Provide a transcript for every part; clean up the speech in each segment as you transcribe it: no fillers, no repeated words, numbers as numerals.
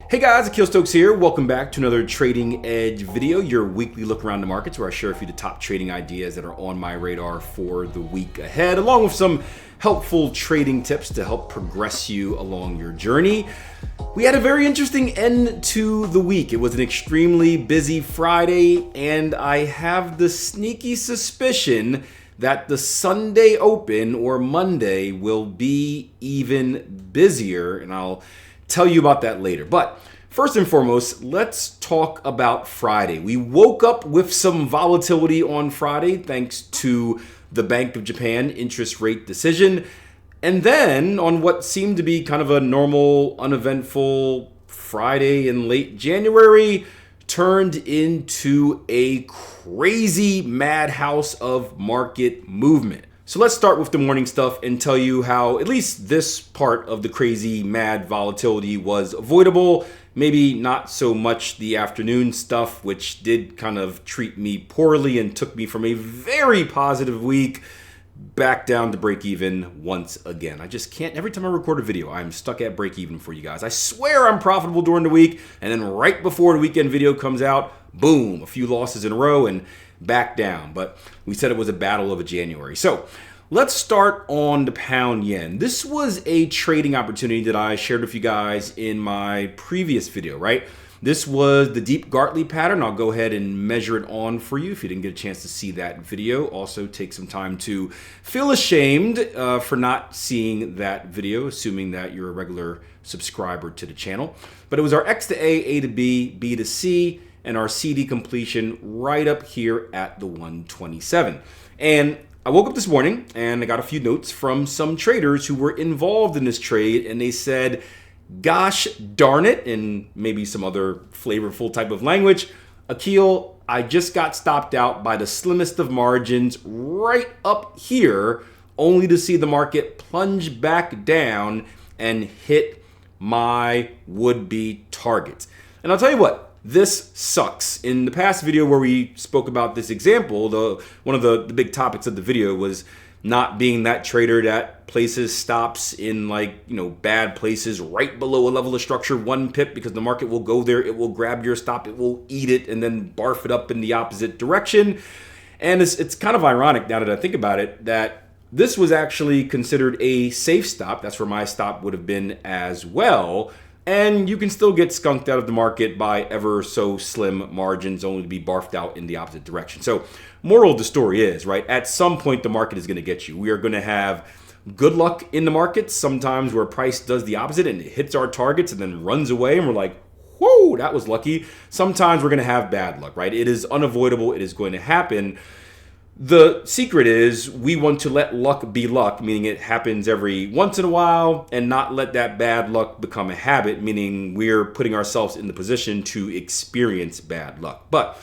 Hey guys, Akil Stokes here. Welcome back to another Trading Edge video, your weekly look around the markets where I share a few of the top trading ideas that are on my radar for the week ahead, along with some helpful trading tips to help progress you along your journey. We had a very interesting end to the week. It was an extremely busy Friday, and I have the sneaky suspicion that the Sunday open or Monday will be even busier, and I'll tell you about that later. But first and foremost, let's talk about Friday. We woke up with some volatility on Friday thanks to the Bank of Japan interest rate decision. And then on what seemed to be kind of a normal, uneventful Friday in late January, turned into a crazy madhouse of market movement. So let's start with the morning stuff and tell you how at least this part of the crazy mad volatility was avoidable. Maybe not so much the afternoon stuff, which did kind of treat me poorly and took me from a very positive week back down to break even once again. I just can't, every time I record a video, I'm stuck at break even for you guys. I swear I'm profitable during the week, and then right before the weekend video comes out, boom, a few losses in a row and back down. But we said it was a battle of a January. So let's start on the pound yen. This was a trading opportunity that I shared with you guys in my previous video, right? This was the deep Gartley pattern. I'll go ahead and measure it on for you if you didn't get a chance to see that video. Also take some time to feel ashamed for not seeing that video, assuming that you're a regular subscriber to the channel. But it was our X to A, A to B, B to C, and our CD completion right up here at the 127. And I woke up this morning and I got a few notes from some traders who were involved in this trade, and they said, gosh darn it, and maybe some other flavorful type of language, Akil, I just got stopped out by the slimmest of margins right up here, only to see the market plunge back down and hit my would-be targets. And I'll tell you what, this sucks. In the past video where we spoke about this example, one of the big topics of the video was not being that trader that places stops in bad places right below a level of structure 1 pip, because the market will go there, it will grab your stop, it will eat it and then barf it up in the opposite direction. And it's kind of ironic now that I think about it that this was actually considered a safe stop. That's where my stop would have been as well. And you can still get skunked out of the market by ever so slim margins, only to be barfed out in the opposite direction. So moral of the story is, right, at some point the market is going to get you. We are going to have good luck in the markets, sometimes where price does the opposite and it hits our targets and then runs away and we're like, whoa, that was lucky. Sometimes we're going to have bad luck, right? It is unavoidable. It is going to happen. The secret is we want to let luck be luck, meaning it happens every once in a while, and not let that bad luck become a habit, meaning we're putting ourselves in the position to experience bad luck. But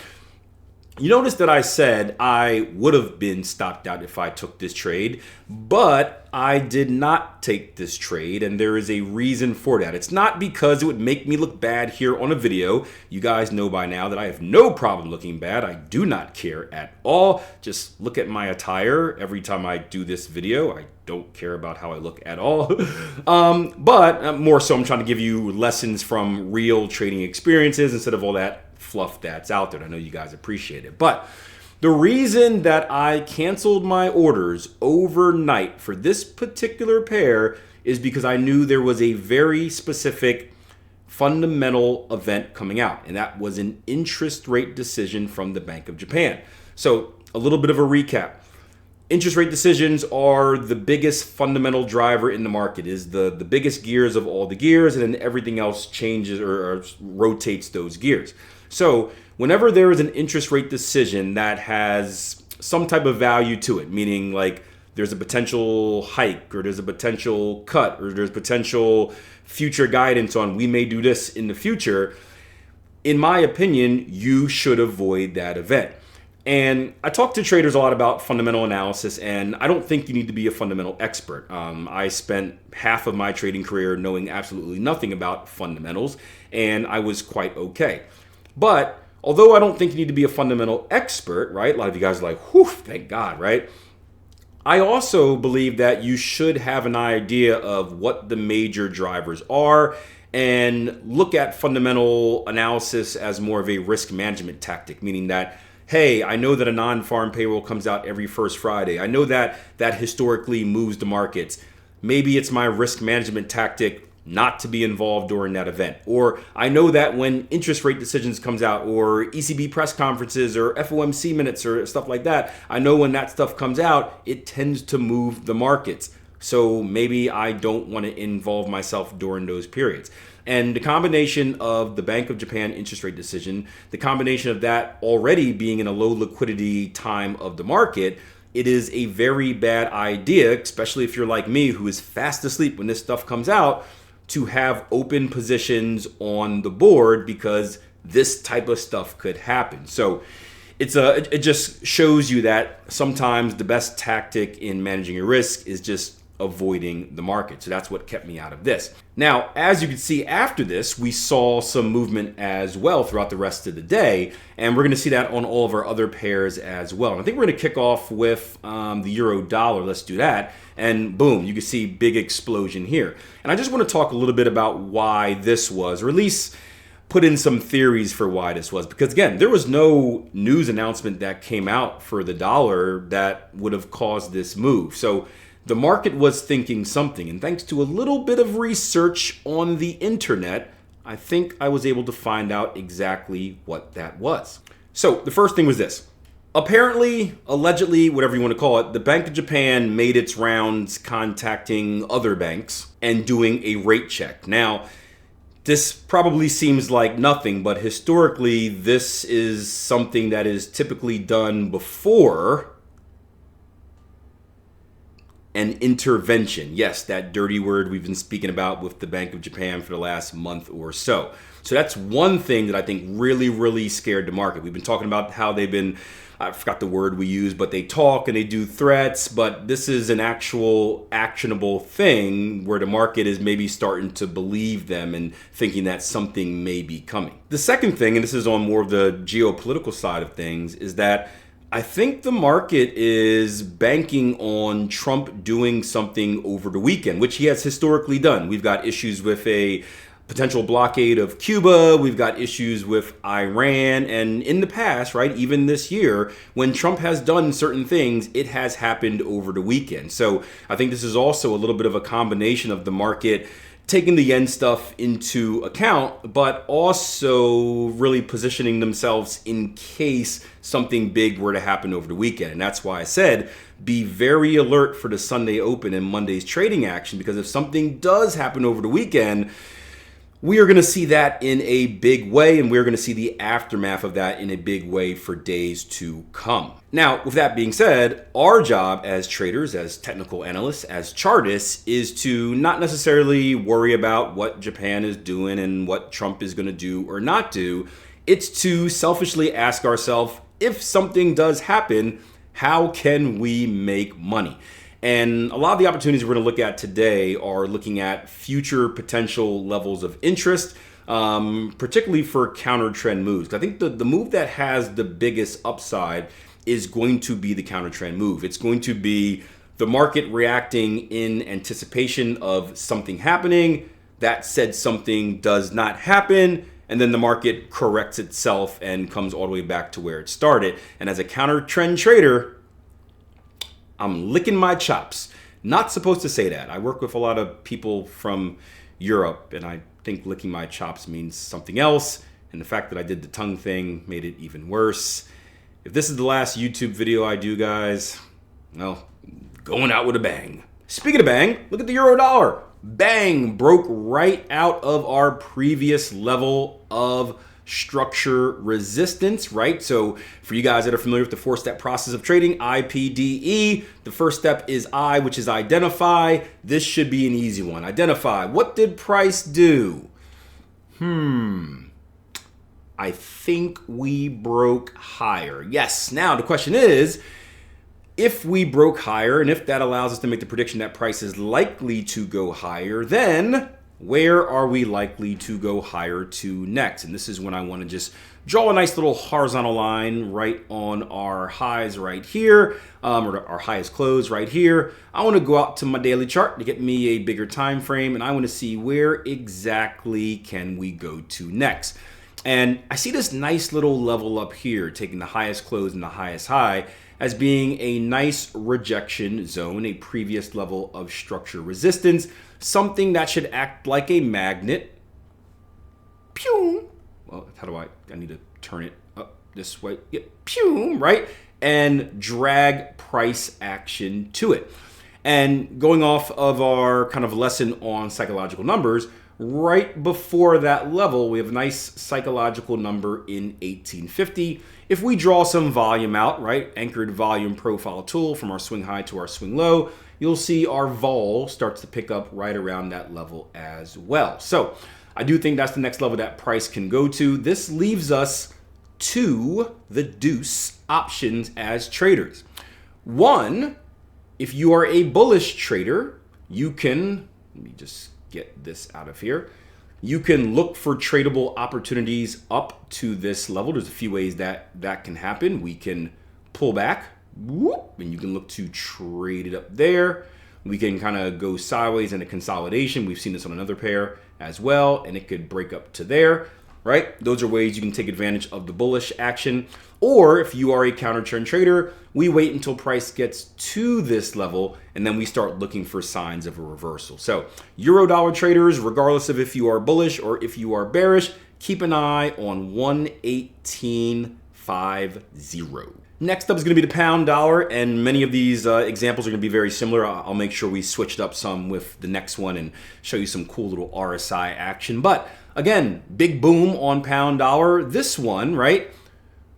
you notice that I said I would have been stopped out if I took this trade, but I did not take this trade, and there is a reason for that. It's not because it would make me look bad here on a video. You guys know by now that I have no problem looking bad. I do not care at all. Just look at my attire every time I do this video. I don't care about how I look at all. But more so, I'm trying to give you lessons from real trading experiences instead of all that fluff that's out there. I know you guys appreciate it. But the reason that I canceled my orders overnight for this particular pair is because I knew there was a very specific fundamental event coming out, and that was an interest rate decision from the Bank of Japan. So a little bit of a recap. Interest rate decisions are the biggest fundamental driver in the market, is the biggest gears of all the gears, and then everything else changes or rotates those gears. So whenever there is an interest rate decision that has some type of value to it, meaning like there's a potential hike or there's a potential cut or there's potential future guidance on we may do this in the future, in my opinion, you should avoid that event. And I talk to traders a lot about fundamental analysis, and I don't think you need to be a fundamental expert. I spent half of my trading career knowing absolutely nothing about fundamentals, and I was quite okay. But although I don't think you need to be a fundamental expert, right? A lot of you guys are like, whew, thank God, right? I also believe that you should have an idea of what the major drivers are and look at fundamental analysis as more of a risk management tactic, meaning that, hey, I know that a non-farm payroll comes out every first Friday. I know that that historically moves the markets. Maybe it's my risk management tactic not to be involved during that event. Or I know that when interest rate decisions comes out, or ECB press conferences, or FOMC minutes, or stuff like that, I know when that stuff comes out, it tends to move the markets. So maybe I don't want to involve myself during those periods. And the combination of the Bank of Japan interest rate decision, the combination of that already being in a low liquidity time of the market, it is a very bad idea, especially if you're like me, who is fast asleep when this stuff comes out, to have open positions on the board, because this type of stuff could happen. So it just shows you that sometimes the best tactic in managing your risk is just avoiding the market. So that's what kept me out of this. Now, as you can see after this, we saw some movement as well throughout the rest of the day, and we're going to see that on all of our other pairs as well. And I think we're going to kick off with the euro dollar. Let's do that. And boom, you can see big explosion here. And I just want to talk a little bit about why this was, or at least put in some theories for why this was. Because again, there was no news announcement that came out for the dollar that would have caused this move. So the market was thinking something, and thanks to a little bit of research on the internet, I think I was able to find out exactly what that was. So the first thing was this. Apparently, allegedly, whatever you want to call it, the Bank of Japan made its rounds contacting other banks and doing a rate check. Now, this probably seems like nothing, but historically, this is something that is typically done before an intervention. Yes, that dirty word we've been speaking about with the Bank of Japan for the last month or so. So that's one thing that I think really, really scared the market. We've been talking about how they've been, I forgot the word we use, but they talk and they do threats, but this is an actual actionable thing where the market is maybe starting to believe them and thinking that something may be coming. The second thing, and this is on more of the geopolitical side of things, is that I think the market is banking on Trump doing something over the weekend, which he has historically done. We've got issues with a potential blockade of Cuba. We've got issues with Iran. And in the past, right, even this year, when Trump has done certain things, it has happened over the weekend. So I think this is also a little bit of a combination of the market taking the yen stuff into account, but also really positioning themselves in case something big were to happen over the weekend. And that's why I said, be very alert for the Sunday open and Monday's trading action, because if something does happen over the weekend, we are going to see that in a big way, and we're going to see the aftermath of that in a big way for days to come. Now, with that being said, our job as traders, as technical analysts, as chartists, is to not necessarily worry about what Japan is doing and what Trump is going to do or not do. It's to selfishly ask ourselves, if something does happen, how can we make money? And a lot of the opportunities we're going to look at today are looking at future potential levels of interest, particularly for counter trend moves. I think the move that has the biggest upside is going to be the counter trend move. It's going to be the market reacting in anticipation of something happening. That said, something does not happen, and then the market corrects itself and comes all the way back to where it started. And as a counter trend trader, I'm licking my chops. Not supposed to say that. I work with a lot of people from Europe, and I think licking my chops means something else. And the fact that I did the tongue thing made it even worse. If this is the last YouTube video I do, guys, well, going out with a bang. Speaking of bang, look at the euro dollar. Bang, broke right out of our previous level of structure resistance, right? So for you guys that are familiar with the four-step process of trading, IPDE, the first step is I, which is identify. This should be an easy one. Identify. What did price do? I think we broke higher. Yes. Now the question is, if we broke higher, and if that allows us to make the prediction that price is likely to go higher, then where are we likely to go higher to next? And this is when I want to just draw a nice little horizontal line right on our highs right here, or our highest close right here. I want to go out to my daily chart to get me a bigger time frame, and I want to see where exactly can we go to next. And I see this nice little level up here, taking the highest close and the highest high as being a nice rejection zone, a previous level of structure resistance, something that should act like a magnet. Pew! Well, how do I need to turn it up this way. Yeah, pew, right? And drag price action to it. And going off of our kind of lesson on psychological numbers, right before that level, we have a nice psychological number in 1850. If we draw some volume out, right, anchored volume profile tool from our swing high to our swing low, you'll see our vol starts to pick up right around that level as well. So I do think that's the next level that price can go to. This leaves us to the deuce options as traders. One, if you are a bullish trader, you can, let me just get this out of here. You can look for tradable opportunities up to this level. There's a few ways that can happen. We can pull back, whoop, and you can look to trade it up there. We can kind of go sideways in a consolidation. We've seen this on another pair as well, and it could break up to there, right? Those are ways you can take advantage of the bullish action. Or if you are a counter trend trader, we wait until price gets to this level and then we start looking for signs of a reversal. So euro dollar traders, regardless of if you are bullish or if you are bearish, keep an eye on 118.50. Next up is going to be the pound dollar, and many of these examples are going to be very similar. I'll make sure we switched up some with the next one and show you some cool little RSI action. But again, big boom on pound dollar. This one, right,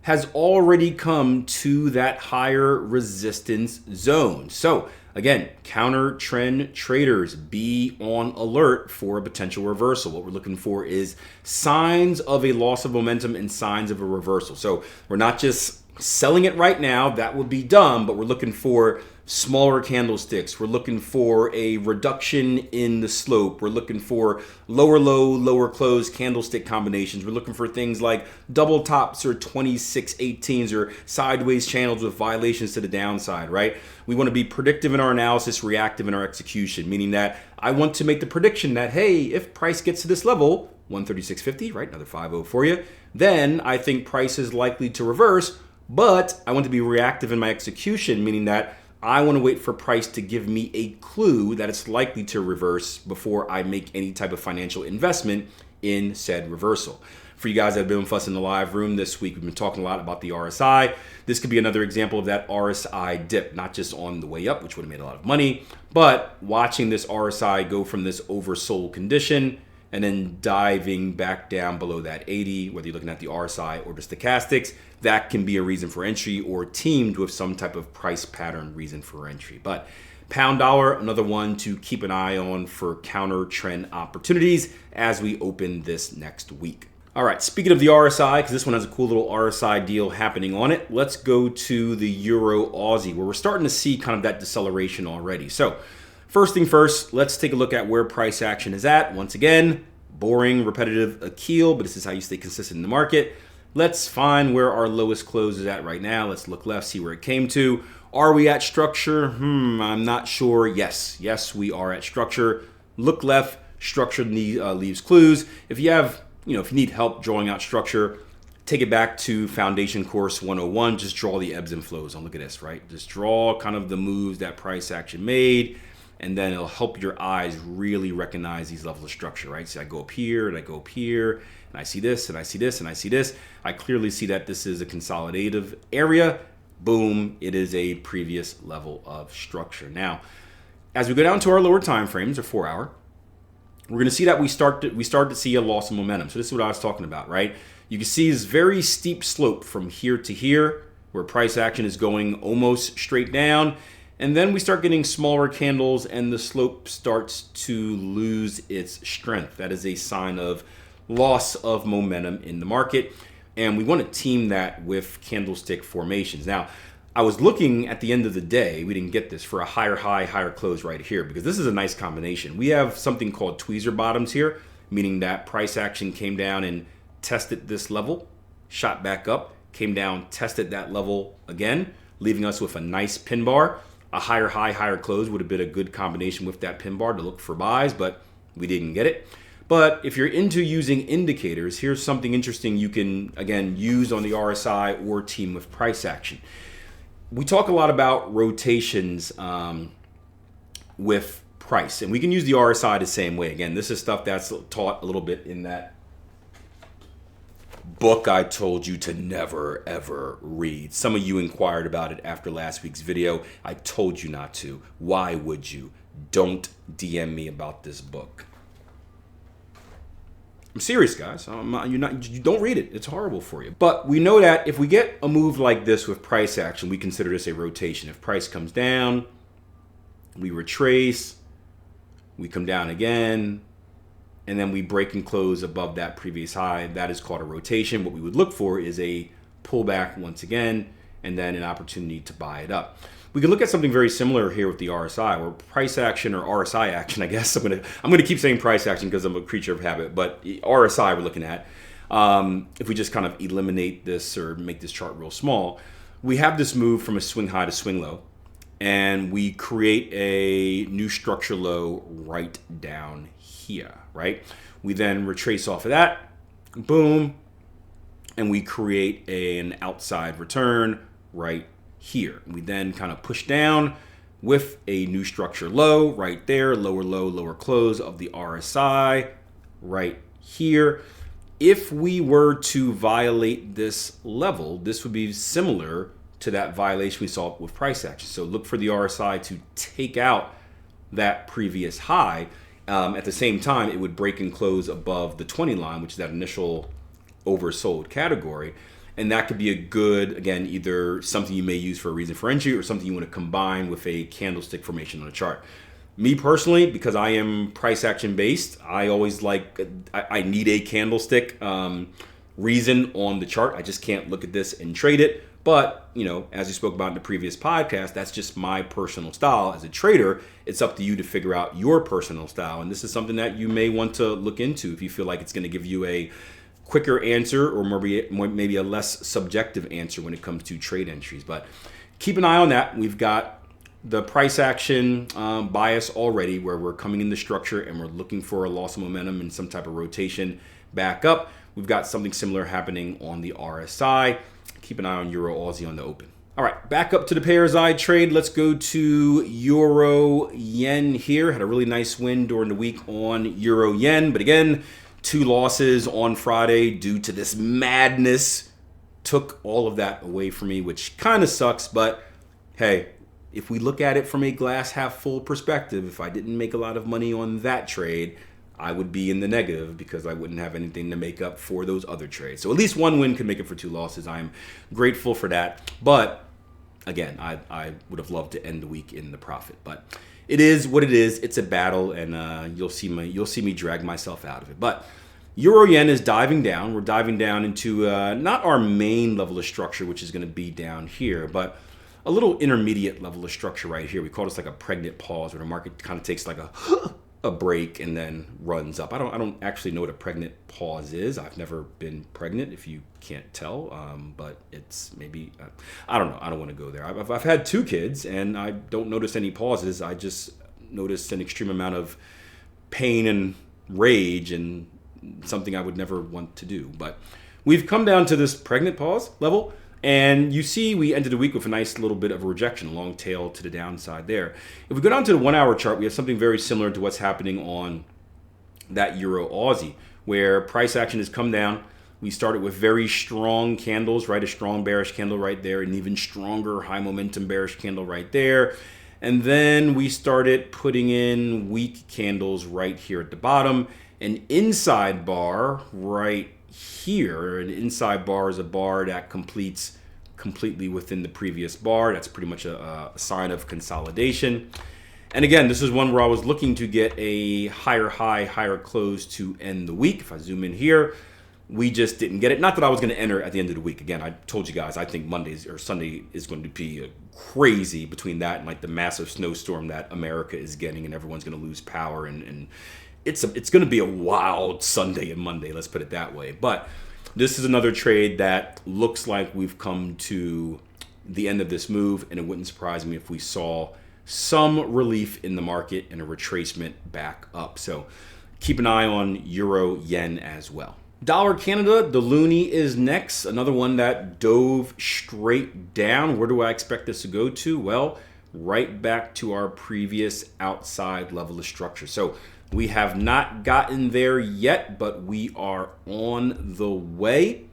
has already come to that higher resistance zone. So again, counter trend traders, be on alert for a potential reversal. What we're looking for is signs of a loss of momentum and signs of a reversal. So we're not just selling it right now, that would be dumb, but we're looking for smaller candlesticks. We're looking for a reduction in the slope. We're looking for lower low, lower close candlestick combinations. We're looking for things like double tops or 26/18s or sideways channels with violations to the downside, right? We want to be predictive in our analysis, reactive in our execution, meaning that I want to make the prediction that, hey, if price gets to this level, 136.50, right, another 5-0 for you, then I think price is likely to reverse. But I want to be reactive in my execution, meaning that I want to wait for price to give me a clue that it's likely to reverse before I make any type of financial investment in said reversal. For you guys that have been with us in the live room this week, we've been talking a lot about the RSI. This could be another example of that RSI dip, not just on the way up, which would have made a lot of money, but watching this RSI go from this oversold condition and then diving back down below that 80, whether you're looking at the RSI or the stochastics, that can be a reason for entry or teamed with some type of price pattern reason for entry. But pound dollar, another one to keep an eye on for counter trend opportunities as we open this next week. All right, speaking of the RSI, because this one has a cool little RSI deal happening on it, let's go to the Euro Aussie, where we're starting to see kind of that deceleration already. So first thing first, let's take a look at where price action is at. Once again, boring, repetitive Akil, but this is how you stay consistent in the market. Let's find where our lowest close is at right now. Let's look left, see where it came to. Are we at structure? I'm not sure. Yes, we are at structure. Look left, structure leaves clues. If you have, if you need help drawing out structure, take it back to Foundation Course 101. Just draw the ebbs and flows. Look at this, right? Just draw kind of the moves that price action made, and then it'll help your eyes really recognize these levels of structure, right? So I go up here and I go up here, and I see this and I see this and I see this. I clearly see that this is a consolidative area. Boom, it is a previous level of structure. Now, as we go down to our lower time frames, or 4 hour, we're going to see that we start to see a loss of momentum. So this is what I was talking about, right? You can see this very steep slope from here to here, where price action is going almost straight down. And then we start getting smaller candles and the slope starts to lose its strength. That is a sign of loss of momentum in the market. And we want to team that with candlestick formations. Now, I was looking at the end of the day, we didn't get this, for a higher high, higher close right here, because this is a nice combination. We have something called tweezer bottoms here, meaning that price action came down and tested this level, shot back up, came down, tested that level again, leaving us with a nice pin bar. A higher high, higher close would have been a good combination with that pin bar to look for buys, but we didn't get it. But if you're into using indicators, here's something interesting you can, again, use on the RSI or team with price action. We talk a lot about rotations with price, and we can use the RSI the same way. Again, this is stuff that's taught a little bit in that book I told you to never ever read. Some of you inquired about it after last week's video. I told you not to. Why would you? Don't DM me about this book. I'm serious, guys. You don't read it. It's horrible for you. But we know that if we get a move like this with price action, we consider this a rotation. If price comes down, we retrace, we come down again, and then we break and close above that previous high. That is called a rotation. What we would look for is a pullback once again, and then an opportunity to buy it up. We can look at something very similar here with the RSI, where price action, or RSI action, I guess. I'm gonna keep saying price action because I'm a creature of habit, but RSI we're looking at. If we just kind of eliminate this or make this chart real small, we have this move from a swing high to swing low, and we create a new structure low right down here, right? We then retrace off of that, boom, and we create an outside return right here. We then kind of push down with a new structure low right there, lower low, lower close of the RSI right here. If we were to violate this level, this would be similar to that violation we saw with price action. So look for the RSI to take out that previous high. At the same time, it would break and close above the 20 line, which is that initial oversold category. And that could be a good, again, either something you may use for a reason for entry or something you want to combine with a candlestick formation on a chart. Me personally, because I am price action based, I always I need a candlestick reason on the chart. I just can't look at this and trade it. But, you know, as we spoke about in the previous podcast, that's just my personal style. As a trader, it's up to you to figure out your personal style. And this is something that you may want to look into if you feel like it's going to give you a quicker answer or maybe a less subjective answer when it comes to trade entries. But keep an eye on that. We've got the price action bias already, where we're coming in the structure and we're looking for a loss of momentum and some type of rotation back up. We've got something similar happening on the RSI. Keep an eye on Euro Aussie on the open. All right, back up to the pairs I trade. Let's go to Euro Yen here. Had a really nice win during the week on Euro Yen, but again, 2 losses on Friday due to this madness. Took all of that away from me, which kind of sucks, but hey, if we look at it from a glass half full perspective, if I didn't make a lot of money on that trade, I would be in the negative because I wouldn't have anything to make up for those other trades. So at least 1 win could make up for 2 losses. I'm grateful for that. But again, I would have loved to end the week in the profit. But it is what it is. It's a battle, and you'll see me drag myself out of it. But Euro Yen is diving down. We're diving down into not our main level of structure, which is going to be down here, but a little intermediate level of structure right here. We call this like a pregnant pause, where the market kind of takes like a break and then runs up. I don't actually know what a pregnant pause is. I've never been pregnant, if you can't tell, but it's maybe, I don't know. I don't want to go there. I've had 2 kids and I don't notice any pauses. I just notice an extreme amount of pain and rage, and something I would never want to do. But we've come down to this pregnant pause level, and you see we ended the week with a nice little bit of a rejection, a long tail to the downside there. If we go down to the 1 hour chart, we have something very similar to what's happening on that Euro Aussie, where price action has come down. We started with very strong candles, right? A strong bearish candle right there, an even stronger high momentum bearish candle right there. And then we started putting in weak candles right here at the bottom. An inside bar right here. An inside bar is a bar that completes completely within the previous bar. That's pretty much a sign of consolidation. And again, this is one where I was looking to get a higher high, higher close to end the week. If I zoom in here, We just didn't get it. Not that I was going to enter at the end of the week. Again, I told you guys I think Mondays or Sunday is going to be crazy between that and like the massive snowstorm that America is getting, and everyone's going to lose power, and it's going to be a wild Sunday and Monday. Let's put it that way. But this is another trade that looks like we've come to the end of this move, and it wouldn't surprise me if we saw some relief in the market and a retracement back up. So keep an eye on Euro Yen as well. Dollar Canada, the loonie is next. Another one that dove straight down. Where do I expect this to go to? Well, right back to our previous outside level of structure. So we have not gotten there yet, but we are on the way.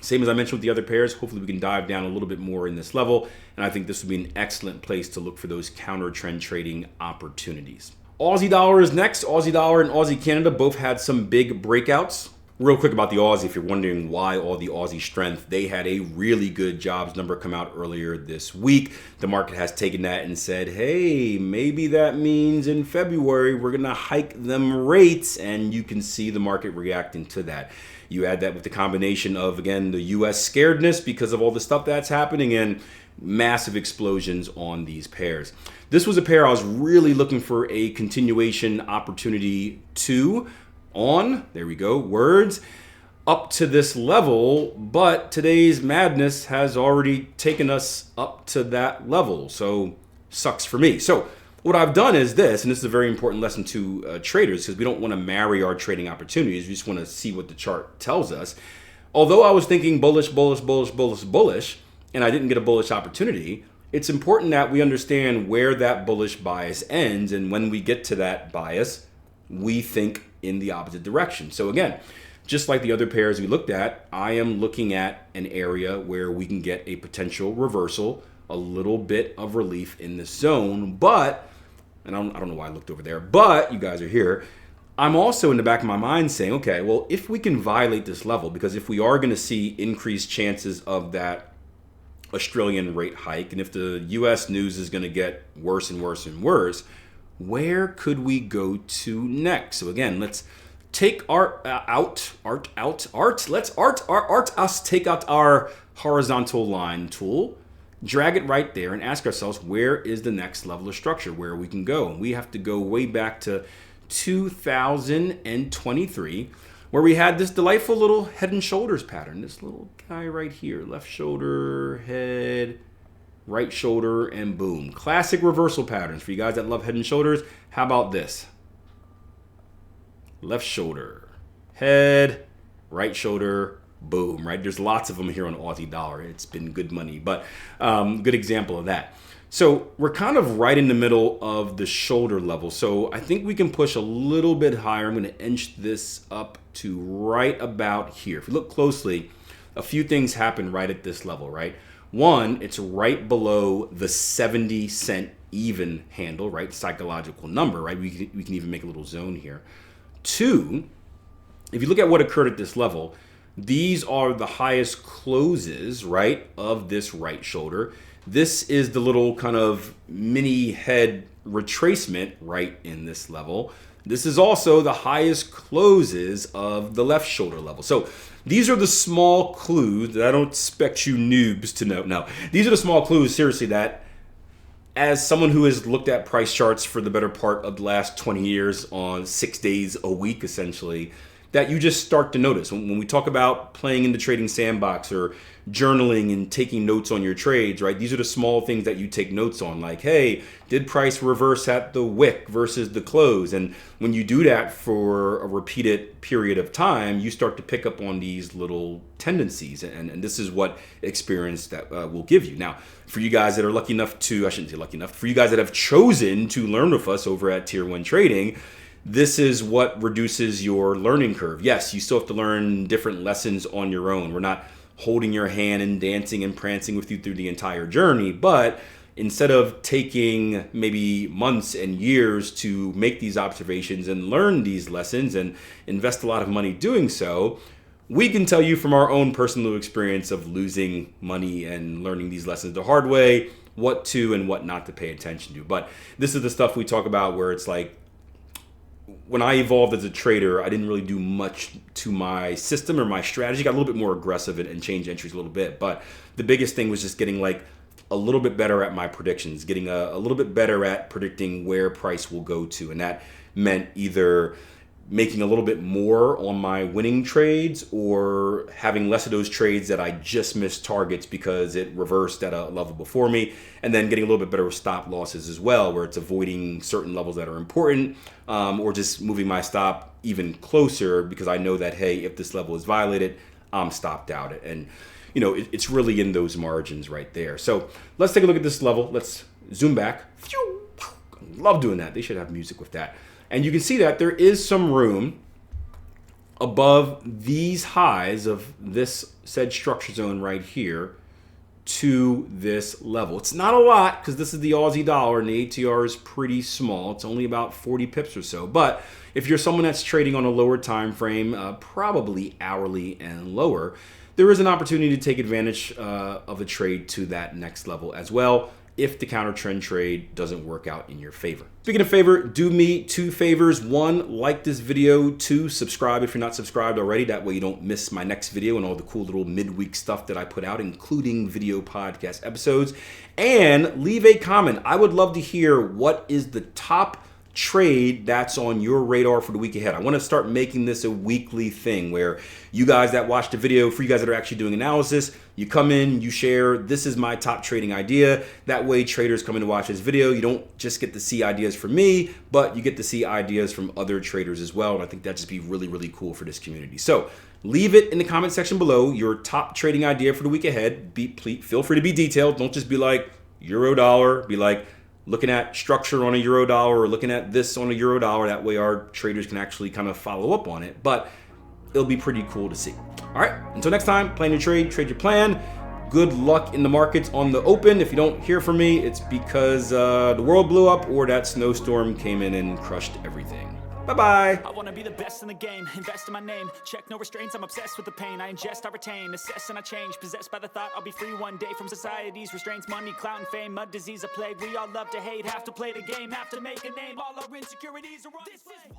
Same as I mentioned with the other pairs, hopefully we can dive down a little bit more in this level. And I think this would be an excellent place to look for those counter trend trading opportunities. Aussie dollar is next. Aussie dollar and Aussie Canada both had some big breakouts. Real quick about the Aussie, if you're wondering why all the Aussie strength, they had a really good jobs number come out earlier this week. The market has taken that and said, hey, maybe that means in February we're going to hike them rates, and you can see the market reacting to that. You add that with the combination of, again, the U.S. scaredness because of all the stuff that's happening and massive explosions on these pairs. This was a pair I was really looking for a continuation opportunity to. There we go, words, up to this level, but today's madness has already taken us up to that level, so sucks for me. So what I've done is this, and this is a very important lesson to traders, because we don't want to marry our trading opportunities, we just want to see what the chart tells us. Although I was thinking bullish, bullish, bullish, bullish, bullish, and I didn't get a bullish opportunity, it's important that we understand where that bullish bias ends, and when we get to that bias, we think in the opposite direction. So again, just like the other pairs we looked at, I am looking at an area where we can get a potential reversal, a little bit of relief in this zone, but, and I don't know why I looked over there, but you guys are here, I'm also in the back of my mind saying, okay, well, if we can violate this level, because if we are going to see increased chances of that Australian rate hike, and if the US news is going to get worse and worse and worse, where could we go to next? So again, let's take let's take out our horizontal line tool, drag it right there, and ask ourselves, where is the next level of structure where we can go? And we have to go way back to 2023, where we had this delightful little head and shoulders pattern, this little guy right here, left shoulder, head, right shoulder, and boom. Classic reversal patterns. For you guys that love head and shoulders, how about this? Left shoulder, head, right shoulder, boom, right? There's lots of them here on Aussie dollar. It's been good money, but good example of that. So we're kind of right in the middle of the shoulder level. So I think we can push a little bit higher. I'm going to inch this up to right about here. If you look closely, a few things happen right at this level, right? One, it's right below the 70-cent even handle, right? Psychological number, right? We can even make a little zone here. Two, if you look at what occurred at this level, these are the highest closes, right, of this right shoulder. This is the little kind of mini head retracement right in this level. This is also the highest closes of the left shoulder level. So these are the small clues that I don't expect you noobs to know. No, these are the small clues, seriously, that as someone who has looked at price charts for the better part of the last 20 years on 6 days a week, essentially, that you just start to notice. When we talk about playing in the trading sandbox or journaling and taking notes on your trades, right? These are the small things that you take notes on, like, hey, did price reverse at the wick versus the close? And when you do that for a repeated period of time, you start to pick up on these little tendencies. And this is what experience that will give you. Now, for you guys that are lucky enough to, I shouldn't say lucky enough, for you guys that have chosen to learn with us over at Tier 1 Trading, this is what reduces your learning curve. Yes, you still have to learn different lessons on your own. We're not holding your hand and dancing and prancing with you through the entire journey, but instead of taking maybe months and years to make these observations and learn these lessons and invest a lot of money doing so, we can tell you from our own personal experience of losing money and learning these lessons the hard way, what to and what not to pay attention to. But this is the stuff we talk about where it's like, when I evolved as a trader, I didn't really do much to my system or my strategy. Got a little bit more aggressive and changed entries a little bit. But the biggest thing was just getting like a little bit better at my predictions, getting a little bit better at predicting where price will go to. And that meant either making a little bit more on my winning trades or having less of those trades that I just missed targets because it reversed at a level before me, and then getting a little bit better with stop losses as well, where it's avoiding certain levels that are important, or just moving my stop even closer because I know that, hey, if this level is violated, I'm stopped out. And you know, it's really in those margins right there. So let's take a look at this level. Let's zoom back. Love doing that. They should have music with that. And you can see that there is some room above these highs of this said structure zone right here to this level. It's not a lot because this is the Aussie dollar and the ATR is pretty small. It's only about 40 pips or so. But if you're someone that's trading on a lower time frame, probably hourly and lower, there is an opportunity to take advantage of a trade to that next level as well, if the counter trend trade doesn't work out in your favor. Speaking of favor, do me 2 favors. 1, like this video. 2, subscribe if you're not subscribed already. That way you don't miss my next video and all the cool little midweek stuff that I put out, including video podcast episodes. And leave a comment. I would love to hear what is the top trade that's on your radar for the week ahead. I want to start making this a weekly thing where you guys that watch the video, for you guys that are actually doing analysis, you come in, you share, this is my top trading idea. That way traders come in to watch this video. You don't just get to see ideas from me, but you get to see ideas from other traders as well. And I think that'd just be really, really cool for this community. So leave it in the comment section below, your top trading idea for the week ahead. Feel free to be detailed. Don't just be like euro dollar, be like looking at structure on a euro dollar or looking at this on a euro dollar. That way our traders can actually kind of follow up on it, but it'll be pretty cool to see. All right, until next time, plan your trade, trade your plan. Good luck in the markets on the open. If you don't hear from me, it's because the world blew up or that snowstorm came in and crushed everything. Bye-bye. I wanna be the best in the game, invest in my name, check no restraints, I'm obsessed with the pain, I ingest, I retain, assess and I change, possessed by the thought I'll be free one day from society's restraints, money, clout and fame, mud, disease, a plague, we all love to hate, have to play the game, have to make a name, all our insecurities are on display.